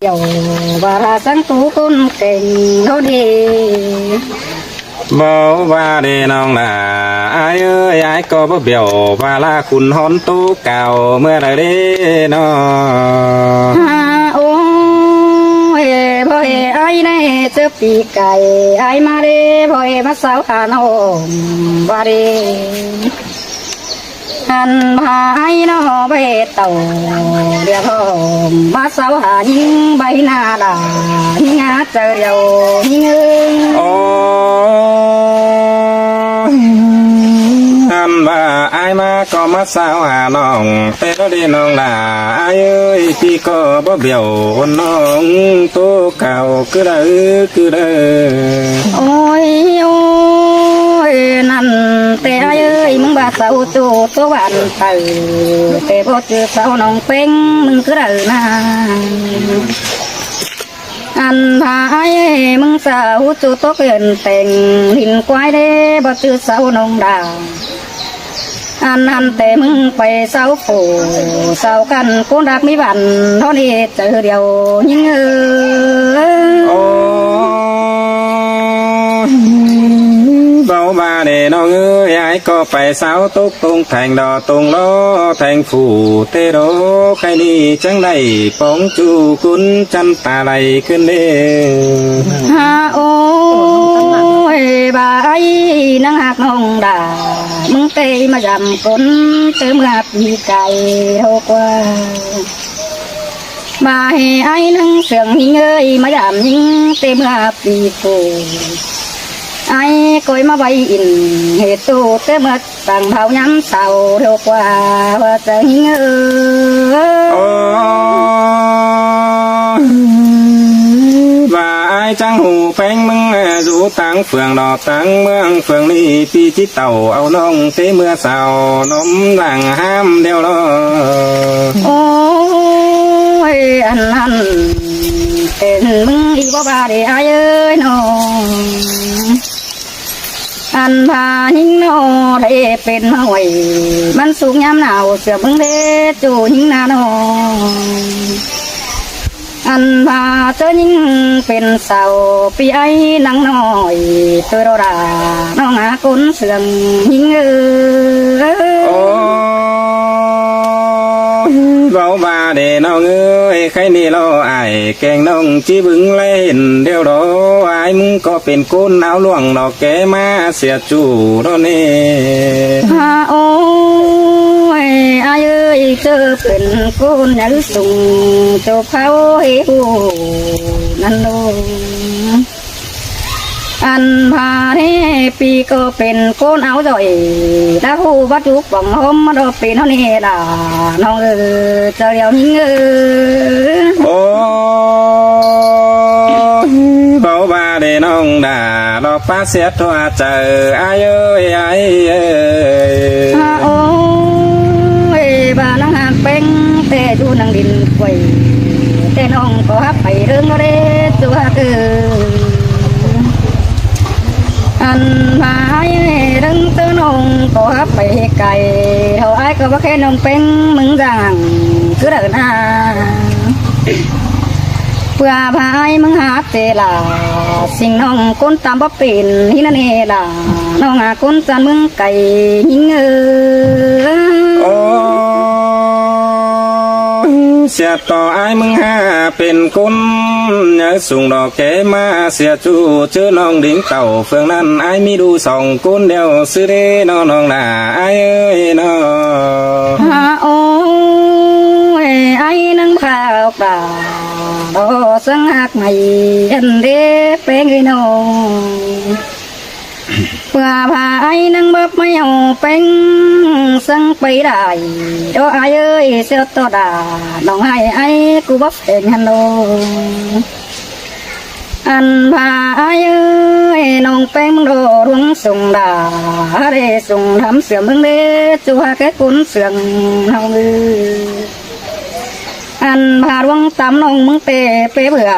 dầu và ra sáng tú con kềnh nó đi bố và đi nong là ai ơi ai có bố biểu và làคุณhón tú càoเมื่อไรđi nó ôi bơi ai này chớp bị cày ai mà đi bơi bắt sao hà nội và đi anh ai nó về tàu địa hồng bắt sao hà những bay na đà những ngã trời dầu những anh và ai mà có mắt sao hà nòng tê đó đi nòng là ai ơi chỉ có bó biểu nòng tô cào cứ đỡ ôi ôi năn tê ai ơi mừng bà sao tu tô bạn từ tê bố chữ sao nòng peng mừng cứ đỡ na anh ai mừng sao tu tô kiện tình hình quái đê bố chữ sao nòng đà anh tê mừng phải sao phủ sao căn cũng đạp mi bản nó đi chờ điều những bao ba để nó ơi ai có phải sao tốt tung thành đò tung đó thành phủ tê đó khai đi chẳng đầy bóng chu cún chăn tà lầyขึ้นđi ha ôi bà ấy năng hạt hồng đà mừng tê mà giảm cún tớm gặp đi cày đâu qua bà ấy năng sườn hình ơi mà giảm những tê gặp đi phủ ai coi mà bay in hệ tu tới mất bằng bao nhắm sầu đâu qua và tình và ai chẳng hù phanh mưng rủ tăng phường đỏ tăng mương phường đi pi chiếc tàu áo nông thế mưa sào nóm làng ham đeo lo ôi anh tên mưng đi bỏ ba để ai ơi nó anhพาหิ้งโนได้เป็นมาไว้มันสูงยามหนาวเสือบึงเด้จูหิ้งนาโนอันพาเจอหิ้งเป็นเสาปีไอ้นังน้อยตัวเราด่าน้องหาคนเสื่องหิ้งbao ba để nó ơi khai ni lo ai kèn nông chỉ vững lên điều đó ai muốn cóเป็นcôn áo luồng nó ké ma xẹt chủ đó nè ôi ai ơiเจอเป็นคนนักส่งเจ้าเขาเฮหูนั่นโลอันพาเร่ปีก็เป็นโกนเอาจ่อยถ้าผู้วัตถุบังหอมมาดอเป็นเท่านี้ล่ะน้องเจ้าเดียวนี้bao ba để nông đà lo phá xét hoa chờ ai ơi ai ơi ôi bà năng hàng bên tê chu năng đình quẩy tê nông có hấp phải rương nó đê chu hạt anh phải đứng tư nông có hấp phải cày hầu ai có bác khen nông bên mừng rằng cứ đợi naเพื่อพายมึงหาเตล่ะสิ่งน้องคนตามบ่เป็นที่นั่นเองล่ะน้องหาคนจันมึงไก่ยิงเสียต่อไอ้มึงหาเป็นคนเนื้อสูงดอกแกมาเสียจูเจอน้องดิ้งเต่าเฟืองนั้นไอ้มีดูสองคนเดียวซื้อได้น้องน่ะไอ้เอ้ยน้องโอ้ยไอ้นั่งพาออกด่าโอ้สังหักไม่ยันเด้เป็นไงน้องเพื่อพาไอ้นั่งแบบไม่เอาเป็นสังไปได้โดไอ้เอ้ยเสียตัวด่าน้องให้ไอ้กูบับเป็นฮันโลอันพาไอ้เอ้ยน้องเป็นมึงโดดวงส่งด่าเด้ส่งทำเสื่อมมึงเด้จูหาแค่คุณเสื่อมเฮามืออันพาดวงตำน้องมึงเปเบื่อ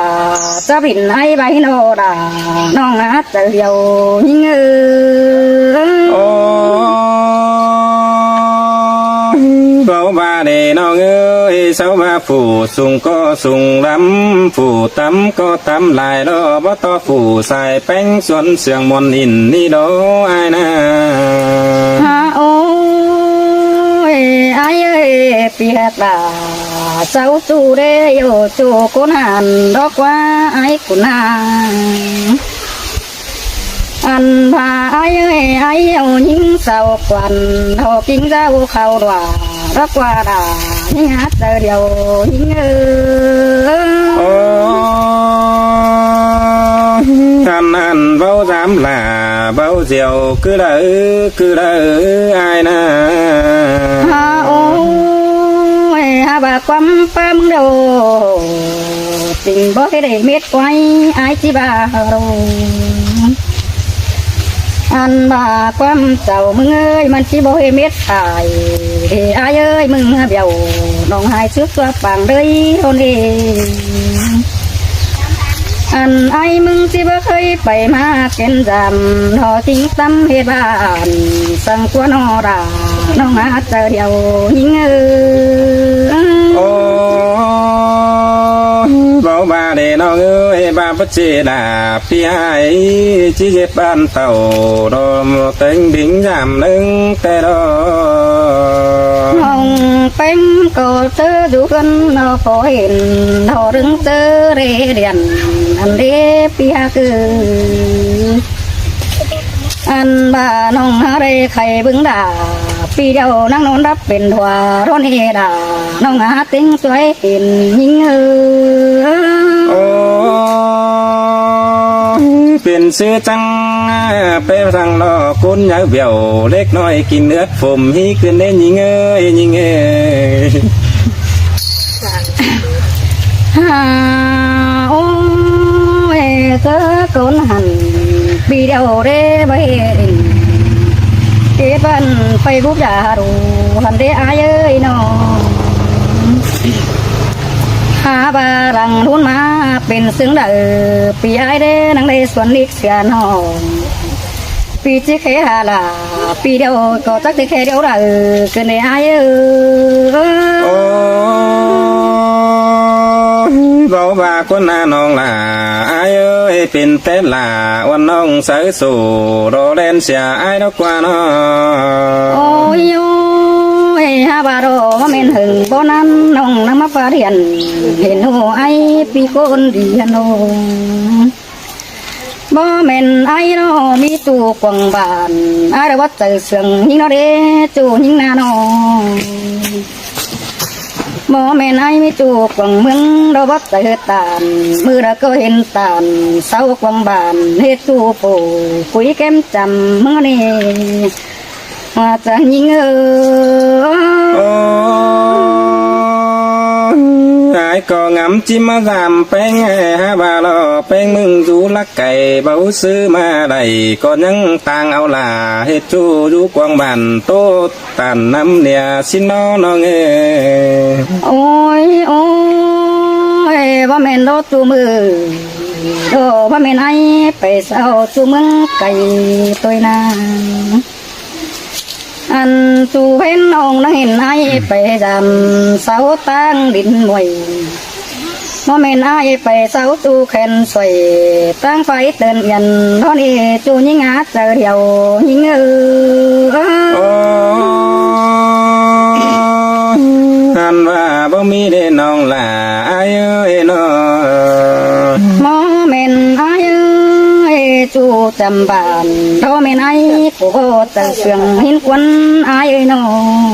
จะบินให้ใบโนดาน้องอาจจะเดียวยิ่งbao ba để nó ơi เสาว่าผู้สูงก็สูงล้ำผู้ต่ำก็ต่ำหลายดอกบ่ต่อผู้ใส่แป้งส่วนเสียงมนต์อินนี่ดอกไอ้นะ โอ้ยไอ้เอ้ยเปียตาเจ้าจูเรโยจูกุนหันดอกว่าไอ้กุนหันอันพาไอ้เอ้ยไอ้เอายิงเสาควันเท่ากิงเจ้าเขาดว่ารักว่าดายิงหาเจอเดียวยิงโอ้ท่านอันเบาจำลาเบาเจียวคือละไอ้นะโอ้ยฮาบะความปั๊มโดtìnhบ่ได้เม็ดไว้ไอ้ที่บ้าเราอันบ่าความเจ้ามึงเอ้ยมันที่บ่ให้เม็ดตายไอ้เอ้ยมึงเบี้ยวน้องหายซึกตัวปังเลยคนเองอันไอ้มึงที่บ่เคยไปมาเก็นจำทอทิ้งซ้ำเหตุบ้านสั่งกัวนอราน้องหาเจอเดียวยิงโอ้บ่าวบาเดน้องเอ้ยบาปเจดาพี่ไอ้จีเจ็บบ้านเต่าดอมเต็งดิ่งยามนึงแต่ดอน้องเป็นก็เจอดูกันน้อพอเห็นทอรึงเจอเรียนอันเดียพี่คืออันบ้าน้องหาได้ใครบึงด่าปีเดียวนั่งนอนรับเป็นหัวร้อนเฮดาน้องหาติ้งสวยเห็นยิงโอ้เป็นซื้อจังไปทางนอคุณยาวเบี้ยวเล็กน้อยกินเนื้อผมฮีขึ้นได้ยิงยิงโอ้ยเธอคนหันปีเดียวเร่ไปเก็บบันไปบุบยาดูหันเร่อายเอ้ยน้องหาบารังทุนมาเป็นซึ่งเด้อปีอายเด้นังได้ส่วนลิกเสียน้องปีจีเคหาลาปีเดียวก็จักจะแค่เดียวเด้อเกินได้อายเอ้ยเบาบาคนหน้าน้องลาไอ้เอ้ยเป็นเต้นลาวันน้องใส่สู่รอเล่นเสียไอ้ดอกกว่าน้อโอ้ยโอ้ยฮาบาโรมาเมนหึงบ่นั้นน้องนำมาปาเรียนเห็นหัวไอ้ปีคนเดียนบ่เมนไอ้น้อมีตู้กวางบานไอ้วัดใจเสียงยิงน้อเด้จูยิงนาน้องบ่แม่นไอ้ไม่จูกวังเมืองเราวัดใจตานมือเราก็เห็นตานเสากวังบานเฮ็ดจูปูคุยแก้มจำมึงนี่ว่าจะยิงไอ้ก็งำจิ้มมาสามแป้งฮะบาลอแป้งมึงจูลักไก่เบาซื้อมาได้ก็ยังต่างเอาล่ะเฮ็ดจูอยู่กวางบานโตตันน้ำเนี่ยสิน้องโอ้ยโอ้ยว่าแม่นรถจูมือโอ้ว่าแม่นไอ้ไปเศร้าจูเมืองไก่ตัวนาอันจูเห็นน้องนั่งเห็นไอ้ไปจำเสาตั้งดินมวยมอเมนไอ้ไปเสาจูแขนสวยตั้งไฟเตือนยันตอนนี้จูยิงอาเจอเดียวยิงอันว่าบ่มีได้น้องล่ะไอ้เอ้ยน้อมอเมนไอ้จูจำบานโทเมนไอ้กูก็จะเสียงหินควันไอ้น้อง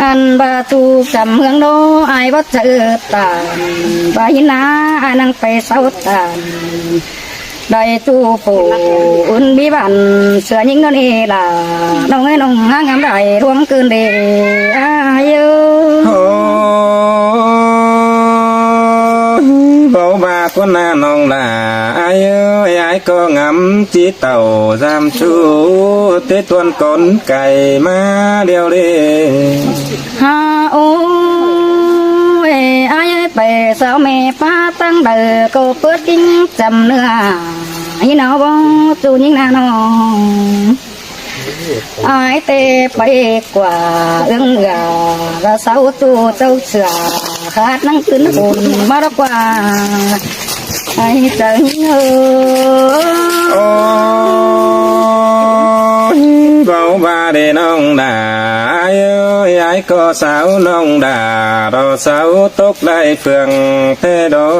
อันบาจูจำเมืองโนไอ้วัดเจอตานบาหินาไอ้นั่งไปเสาตานได้จูปูอุ่นบีบันเสือยิงนั่นเอล่ะน้องไอ้น้องหางามได้รวมเกินเดอายุเบาบาคนหน้าน้องล่ะไอ้เอ้ยไอ้ก็งำจีเต่าจำชูเตะตวนกลไก่มาเดียวเด้ฮาโอ้ยไอ้ไปสาวแม่ป้าตั้งเด้อก็เปิดกิ้งจำเนื้อไอ้น้องจูยิงนาน้อง ai tê bay quả ưng gà và sáu tu châu sửa hát năng cứng hồn mà đó quả ai chẳng bảo ba để nông đà ai ơi ai có sáu nông đà đó sáu tốt đại phường thế đó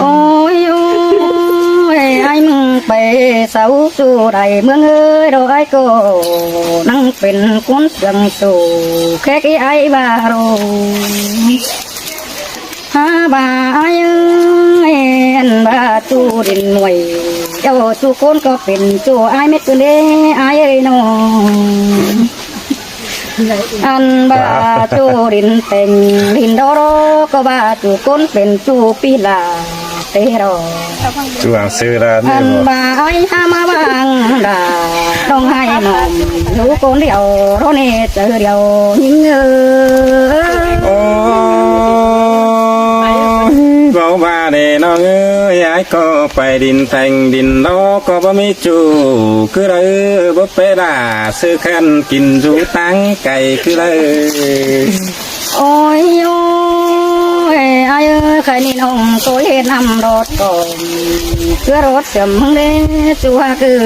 ôi ôi ai mừng bề sáu tu đầy mương ơi đâu ai có năngเป็นcuốn sừng sù khét cái ai bà rồi ha bà ai ơi bà tu đình mùiเจ้าทุกคนก็เป็นจูไอ้ไม่ตัวเล่ไอ้เนาะอันบาจูดินเต็งดินดอรก็บาทุกคนเป็นจูปีลาเตรอ chú hàng sư ra อันบาไอ้ห้ามาบางดาต้องให้หน่อมรู้คนเดียวเราเนี่ยเจอเดียวยิ่งbảo ba để nó ơi ai có phải đình thành đình đó có bao mi chủ cứ đây bốc bé đà sư khăn kinh rú tăng cày cứ đây ôi ôi ai ơi khai ni nông tôi hết năm đọt còn cứ rốt chấm hưng đế chú ha cứ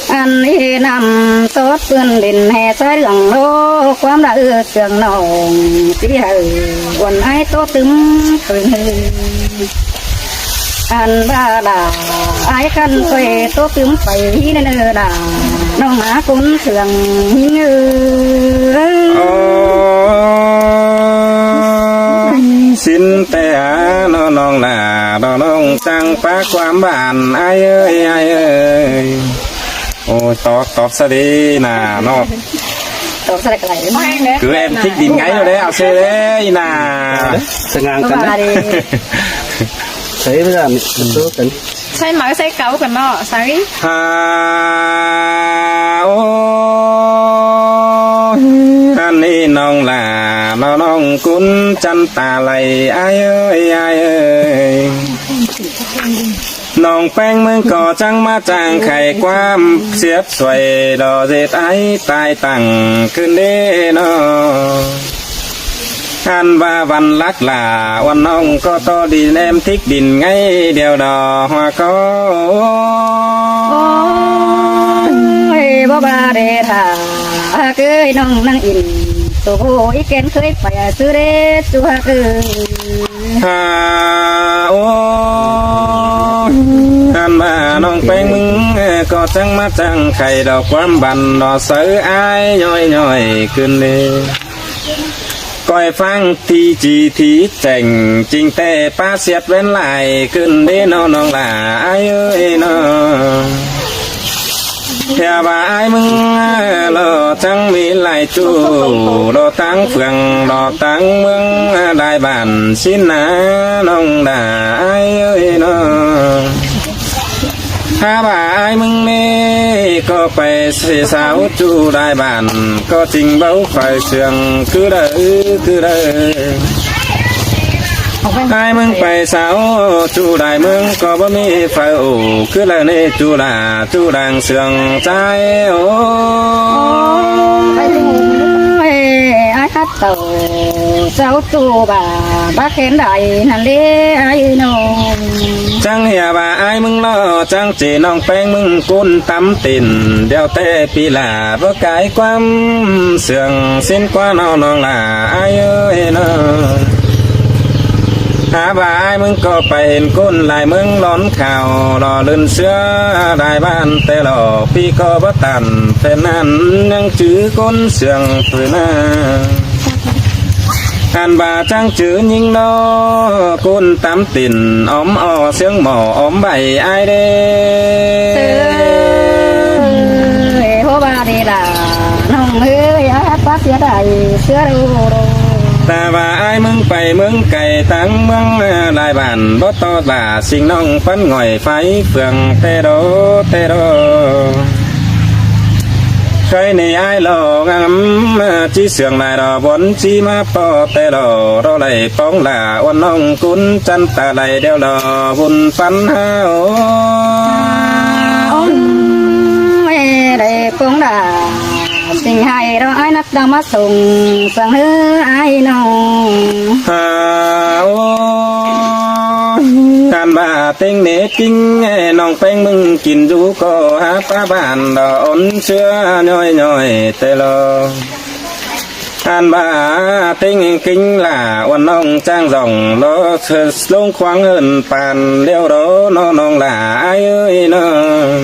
anh ấy nằm tốt vươn đình hè trái đường lôความđã ưa trường nồng tí hờ quần ai tốt tứng khởi hư anh ba đà ai khăn thuê tốt tứng phải nên ơ đà nông má cũng thường như xin té nó non là nó non tăng pháความbản ai ơi ôi tọt sao đi nà nó tọt sao lại cứ em thích đỉnh ngay rồi đấy ao xe đấy nà sẽ ngang cân đấy thấy bây giờ mình số cân ใช่ไหมใช่เก๋ากันเนาะใช่ ha ô anh đi nong là nó nong cún chân tà lầy ai ơi nongแป้ง มึงก่อจังมาจางไข่ความเสียบสวยดอเจ็ดไอ้ตายตั้งขึ้นเด้นออันว่าวันลักหลาวันน้องก็ต่อดีแนมทิกดินไงเดียวดอหัวก็ ôi bố ba đề thả cưới nông năng in tổ ý kiến cưới phải sư đế chú ha cứ ฮ่าโอ้อันมาน้องแป้ง มึงก็จังมาจังไข่ดอกความบันดอกเสืออ้ายย่อยขึ้นเลยก้อยฟังทีจีทีแจ่งจริงแต่ป้าเสียดเว้นไหลขึ้นได้น้องหล่าอ้ายเอ้ยน้องเฮียบ่ายมึงรอจังมีหลายจูรอตั้งเฟืองรอตั้งเมืองได้บ้านสินนะน้องด่าอ้ายเอ้ยน้องถ้าบ่ายมึงนี่ก็ไปเสียสาวจูได้บ้านก็จริงเบาไฟเสียงคือเด้อไอ้มึงไปสาวจูได้มึงก็บ่มีไฟโอ้คือแล้วนี่จูด่างเสียงใจโอ้ ôi ai hát tàu cháu tu bà bác khen đại nàng đế ai nông จังเหียบ่าไอ้มึงล้อจังจีน้องแป้งมึงกุนตำติ่นเดียวแต่ปีหลาบ่กายความเสื่องสิ้นกว่าน้องหล่าไอ้เอ้ยน้องหาบ่ายมึงก็ไปเห็นก้นลายมึงร้อนข่าวรอลื่นเสื้อได้บ้านแต่หลอพี่ก็บ่ตันแต่นั้นยังจื้อก้นเสื่องฝืนหน้าอันบ่าจังจื้อยิงดอก้นตำติ่นอ้อมอ้อเสียงหมออ้อมใบไอเด้ ơi hô ba đi là nông ơi hát bác xía đại xưa đâu แต่ว่าไอ้มึงไปเมืองไก่ตั้งเมืองลายบ้านบ่ต่อตาสิ่งน้องฟันหง่อยไฟเฟืองเตโดเคยในไอ้หลอกจีเสียงลายดอกบนจีมาปอเตโดเราไหลป้องลาวันน้องกุนจันตาไหลเดียวดอบุญฟันหาโอ đây cũng đã tình hay đó ai nắp đang mắt sùng sang hứa ai nồng การบาเต็งเนกิ้งน้องแป้งมึงกินดูก็หาป้าบ้านดอนเชื่อน้อยน้อยแต่ละการบาเต็งกิ้งล่ะวันน้องจ้างส่องรอเธอลงควางเงินปานเลี้ยวรอน้องล่ะไอ้เอ้ยน้อง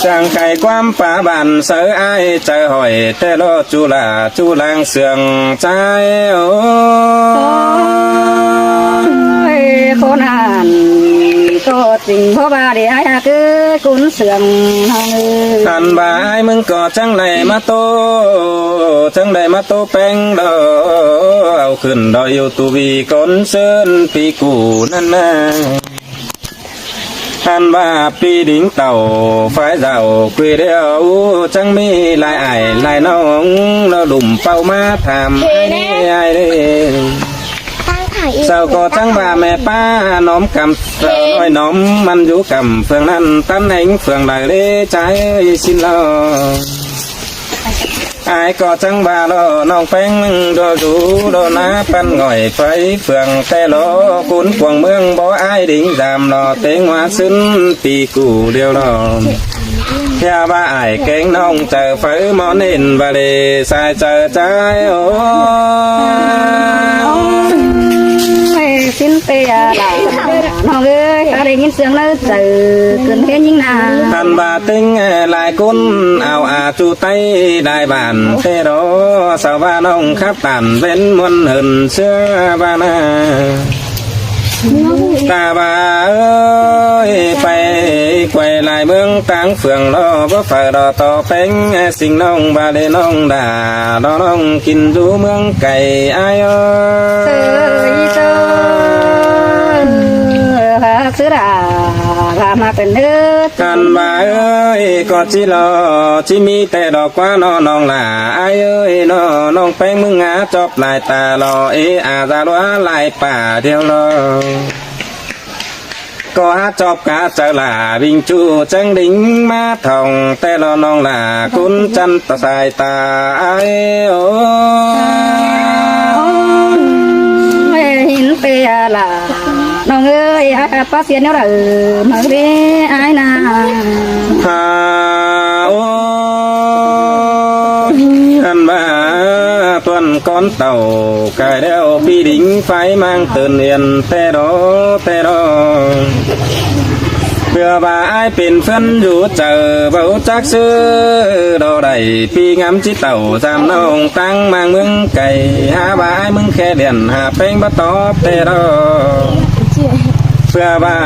จ้างไข่ความป่าบ้านเสือไอ้ใจหอยแต่รอจูลาจูลางเสืองใจโอ้ khổ nạn có tình khó ba để ai cứ cún sườn hông ท่านบายมึงก็จังไหนมาโตจังไหนมาโตแป้งดอเอาขึ้นดอยอยู่ตูวีก้นเชิญปีกูนั่นนะท่านบาปีดิ่งเต่าไฟเจ้าคุยเดียวจังมีลายไอ้ลายน้องเราดุ่มเป้ามาทำไอ้ไอ้เด้เจ้าก็จังว่าแม่ป้าน้อมกำเจ้าน้อยน้อมมันอยู่กำเฟืองนั้นตั้นเองเฟืองไหลเล่ใจสิ้นลอไอ้ก็จังว่าลอน้องแป้งมึงดอดูดอนะปันง่อยไฟเฟืองแต่ลอคุณกวงเมืองบ่ไอ้ดิ่งดำลอเต็งว่าซึ้นปีกูเดียวลอแค่ว่าไอ้เก่งน้องเจอไฟหมอนินบาเลสายเจอใจโอ้ xin tê là nó ơi ta đây nhìn sương nó từ cơn thế nhưng nào ท่านบาติงลายกุนเอาอาจูไตได้บานเทโรสาวบ้านองขับตันเป็นมนหืนเชื่อบานาตาบาเอ้ยไปไกวลายเมืองต่างเฟืองรอบ่ฝ่ายรอต่อเป็งสิ่งน้องบาเลน้องด่าน้องกินดูเมืองไก่อาย sữa đà màเป็นเนื้อ กันบาเอ้ยก็จิรอจิมีแต่ดอกว่าน้องล่ะไอ้เอ้ยน้องแป้งมึงหาจอบลายตารออาจาลัวลายป่าเดียวรอก็หาจอบกาเจอล่ะวิ่งจูจังดิ่งมาทองแต่รอน้องล่ะคุณจันตะสายตาไอ้โอ้หินเปียล่ะน้องเอ้ยป้าเสียเนี่ยเหรอมาเรียไอ้นา ฮาโอ้อันบ้าต้นก้อนเต่ากายเดียวปีดิ่งไฟมังตื่นเรียนแต่รอเพื่อบ่าไอ้เป็นเพื่อนอยู่เจอเบาจักซื้อดอได้ปีงามจิเต่าจำน้องตั้งมังมึงไก่หาบ่าไอ้มึงแค่เดียนหาเพลงบ่ตอบแต่รอเพื่อว่า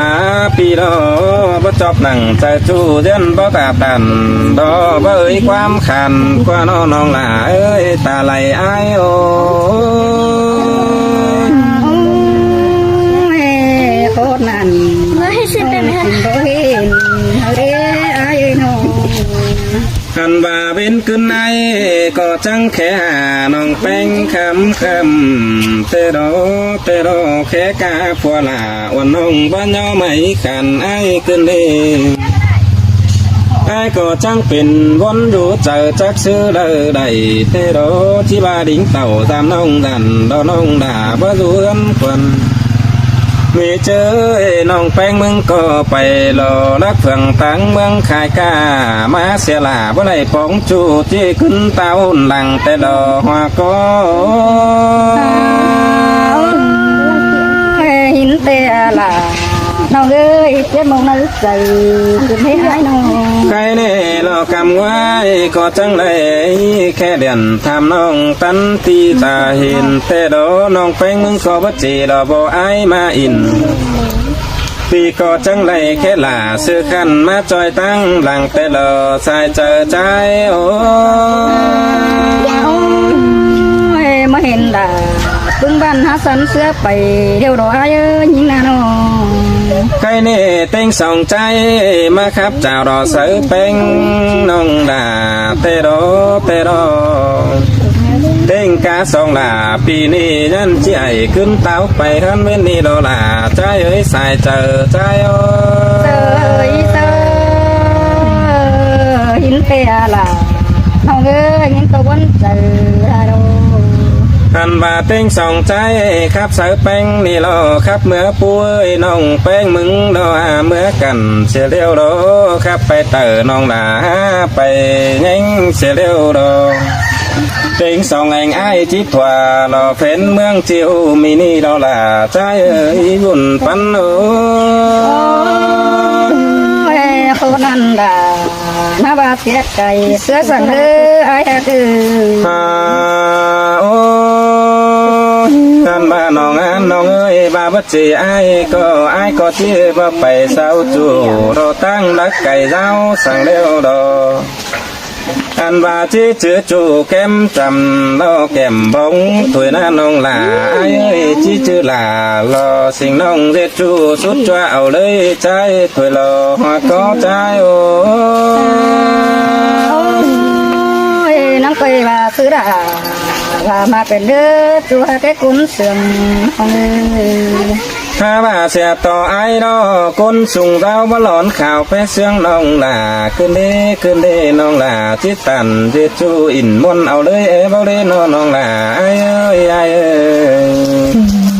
ปีดอบ่จบหนังใจจูเดินบ่กาตันดอบ่เอ่ยความขันกว่าน้องหล่าเอ้ยตาไหลอายโอโคตรนั่นไม่ใช่เป็นบ่เห็นเรียไอ้น้อง กันบ่าเป็นขึ้นในก็จังแค่น้องแป้งคำเตโรแค่กาพัวลาวันน้องบ้านย่อไม่ขันไอ้ขึ้นเลยไอ้ก็จังเป็นวนอยู่เจอจักซื้อเลยได้เตโรที่บ้าดิ่งเต่าตามน้องดันดอน้องด่าบ่รวนควันมีเจอน้องแป้งมึงก็ไปรอรักเฟืองตั้งเมืองขายกามาเสียหลาบ่ได้ปองจูที่ขึ้นเต้าหลังแต่ดอหัวก็หินเตียล่ะน้องเอ้ยเจ็บมองนึกใจคือไม่หายน้องใครเน่รอกำไว้ก็จังเลยแค่เดือนทำน้องตันตีตาเห็นแต่ดอน้องแป้งมึงก็บ่จีดอบ่ไอมาอินปีก็จังเลยแค่หล่าซื้อขันมาจอยตั้งหลังแต่รอสายเจอใจโอ้มาเห็นด่าปึ้งบ้านหาสันเสื้อไปเดี๋ยวรอไอ้เอ้ยยิงนาน้องใครเน่เต็งส่องใจมาครับเจ้ารอเสือแป้งน้องด่าเตโรเต็งกาสองหล่าปีนี้ยันใจขึ้นเต้าไปทันเว้นนี่ดอหล่าใจเอ้ยสายเจอใจโอ้เตย xin pe là nong ơi những câu vấn giờ là đâu อันบาเต็งสองใจครับสายแป้งนี่รอครับเมื่อป่วยน้องแป้งมึงรอเมื่อกันเสียเร็วรอครับไปเตอน้องหนาไปยิงเสียเร็วรอเต็งสองเองไอ้จิตว่ารอเฟ้นเมืองเจียวมีนี่รอล่ะใจเอ้ยบุญปันโอ้ cô nan đà na ba tiết cày sữa sẵn ư ai ư โอ้ท่านบ้านน้องอันน้องเอ้ยบาบัดจีไอ้ก็ที่บ่ไปเศร้าจู่เราตั้งรักไก่เจ้าสั่งเร็วดออันบาจีจื้อจู่แก้มจำเราแก้มบงถวยหน้าน้องหลาไอ้เอ้ยจีจื้อหลารอสิ่งน้องเด็ดจู่สุดจ้าเอาเลยใจถวยรอหัวก็ใจโอ้ nắng quay và thứ đã và màเป็นเด้อตัวแกกุนเสื่อมของ ถ้าว่าเสียต่อไอ้ดอคนสุ่งเราบ่หลอนข่าวไปเสียงน้องหลาขึ้นเด้น้องหลาจิตตันจิตจูอินมนเอาเลยเอ้บ่เลยน้องหลาไอ้เอ้ยไอ้เอ้ย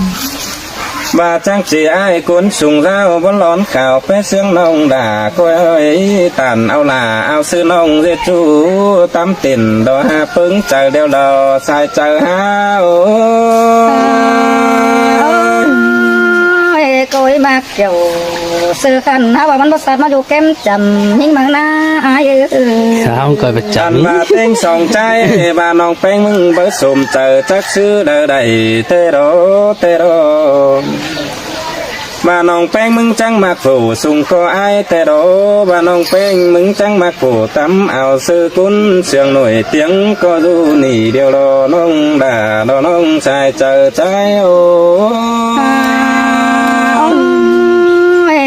บาจังจีไอ้คนสุ่งเราบ่หลอนข่าวไปเสียงน้องหลาก็เอ้ยตันเอาหลาเอาซื้อน้องจิตจูตำติ่นดอหาปึ้งใจเดียวดอสายใจหาโอ้ cối mặc kiểu sơ khăn ha và bắn bát sát mà dù kem chầm nhưng mà na ai ư không coi bạch จัน chậm มาเต็งสองใจบาน้องแป้งมึงเบิดสมเจอจักซื้อเดอใดเตโรบาน้องแป้งมึงจังมาขู่สุงก็ไอเตโรบาน้องแป้งมึงจังมาขู่ตำเอาซื้อกุ้นเสียงหน่วยเตียงก็ดูนี่เดียวรอน้องด่ารอน้องชายเจอใจโอ้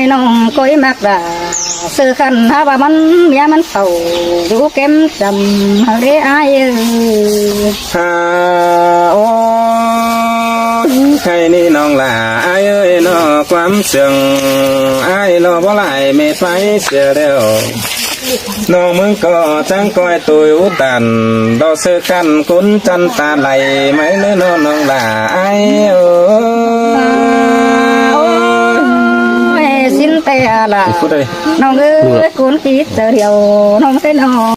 nong cối mặc là sơ khăn ha và bắn mía bắn tàu dù kem chầm hờ để ai ư ฮ่าโอ้ใครนี่น้องหล่าไอ้เอ้ยนอความเสียงไอ้รอบ่ไหลไม่ไฟเสียเดียวน้องมึงก็จังก้อยตุยอุตันดอกเสือกันคุ้นจันตาไหลไม่เนื้อน้องหล่าไอ้เอ้ย xin te là พูดเลย nong ơi cuốn kít giờ điều nong thế nào